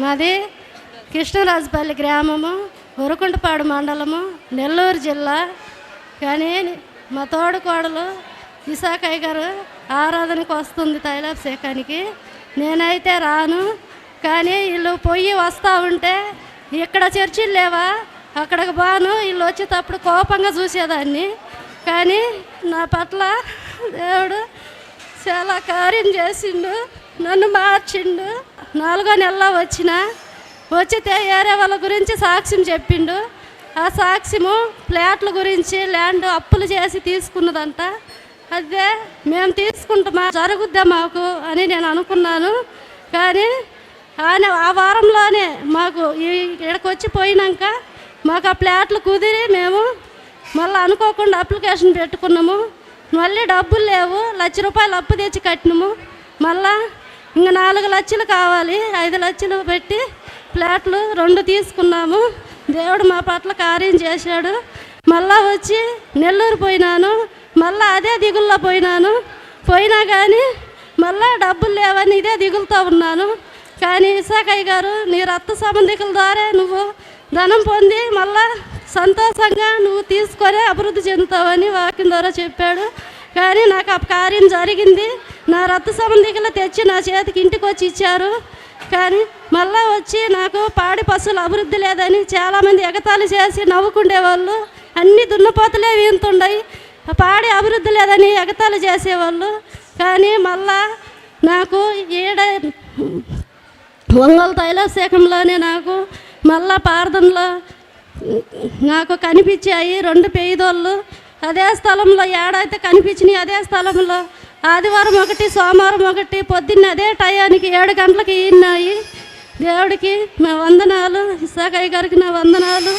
మాది కృష్ణరాజపల్లి గ్రామము, ఉరకుంటపాడు మండలము, నెల్లూరు జిల్లా. కానీ మా తోడుకోడలు విశాఖయ్య గారు ఆరాధనకు వస్తుంది తైలాభిషేకానికి. నేనైతే రాను. కానీ వీళ్ళు పొయ్యి వస్తూ ఉంటే ఇక్కడ చర్చిలు లేవా, అక్కడికి బాను వీళ్ళు వచ్చేటప్పుడు కోపంగా చూసేదాన్ని. కానీ నా పట్ల దేవుడు చాలా కార్యం చేసిండు, నన్ను మార్చిండు. 4వ నెలలో వచ్చితే ఏరే వాళ్ళ గురించి సాక్ష్యం చెప్పిండు. ఆ సాక్ష్యము ఫ్లాట్ల గురించి, ల్యాండ్ అప్పులు చేసి తీసుకున్నదంట. అదే మేము తీసుకుంటామా, జరుగుద్దా మాకు అని నేను అనుకున్నాను. కానీ ఆయన ఆ వారంలోనే మాకు ఇక్కడికి వచ్చి పోయినాక మాకు ఆ ఫ్లాట్లు కుదిరి మేము మళ్ళీ అనుకోకుండా అప్లికేషన్ పెట్టుకున్నాము. మళ్ళీ డబ్బులు లేవు, ₹1,00,000 అప్పు తెచ్చి కట్టినాము. మళ్ళా ఇంకా 4 లక్షలు కావాలి, 5 లక్షలు పెట్టి ఫ్లాట్లు 2 తీసుకున్నాము. దేవుడు మా పట్ల కార్యం చేశాడు. మళ్ళా వచ్చి నెల్లూరు పోయినాను. మళ్ళీ అదే దిగుల్లో పోయినా కానీ మళ్ళీ డబ్బులు లేవని ఇదే దిగులుతో ఉన్నాను. కానీ విశాఖయ్య గారు, నీ రక్త సంబంధికుల ద్వారా నువ్వు ధనం పొంది మళ్ళా సంతోషంగా నువ్వు తీసుకొని అభివృద్ధి చెందుతావని వాక్యం ద్వారా చెప్పాడు. కానీ నాకు ఆ కార్యం జరిగింది. నా రక్త సంబంధికులు తెచ్చి నా చేతికి ఇంటికి వచ్చి ఇచ్చారు. కానీ మళ్ళా వచ్చి నాకు పాడి పశువులు అభివృద్ధి లేదని చాలామంది ఎగతాళి చేసి నవ్వుకుండేవాళ్ళు. అన్ని దున్నపోతలే వీంతుండయి, పాడి అభివృద్ధి లేదని ఎగతాళి చేసేవాళ్ళు. కానీ మళ్ళా నాకు ఒంగోలు తైలాభిషేకంలోనే నాకు మళ్ళా ప్రార్థనలో నాకు కనిపించాయి 2 పేదోళ్ళు. అదే స్థలంలో ఏడైతే కనిపించినాయి అదే స్థలంలో ఆదివారం 1, సోమవారం 1 పొద్దున్న అదే టయానికి 7 గంటలకు ఈనాయి. దేవుడికి నా వందనాలు, విశాఖయ్య గారికి నా వందనాలు.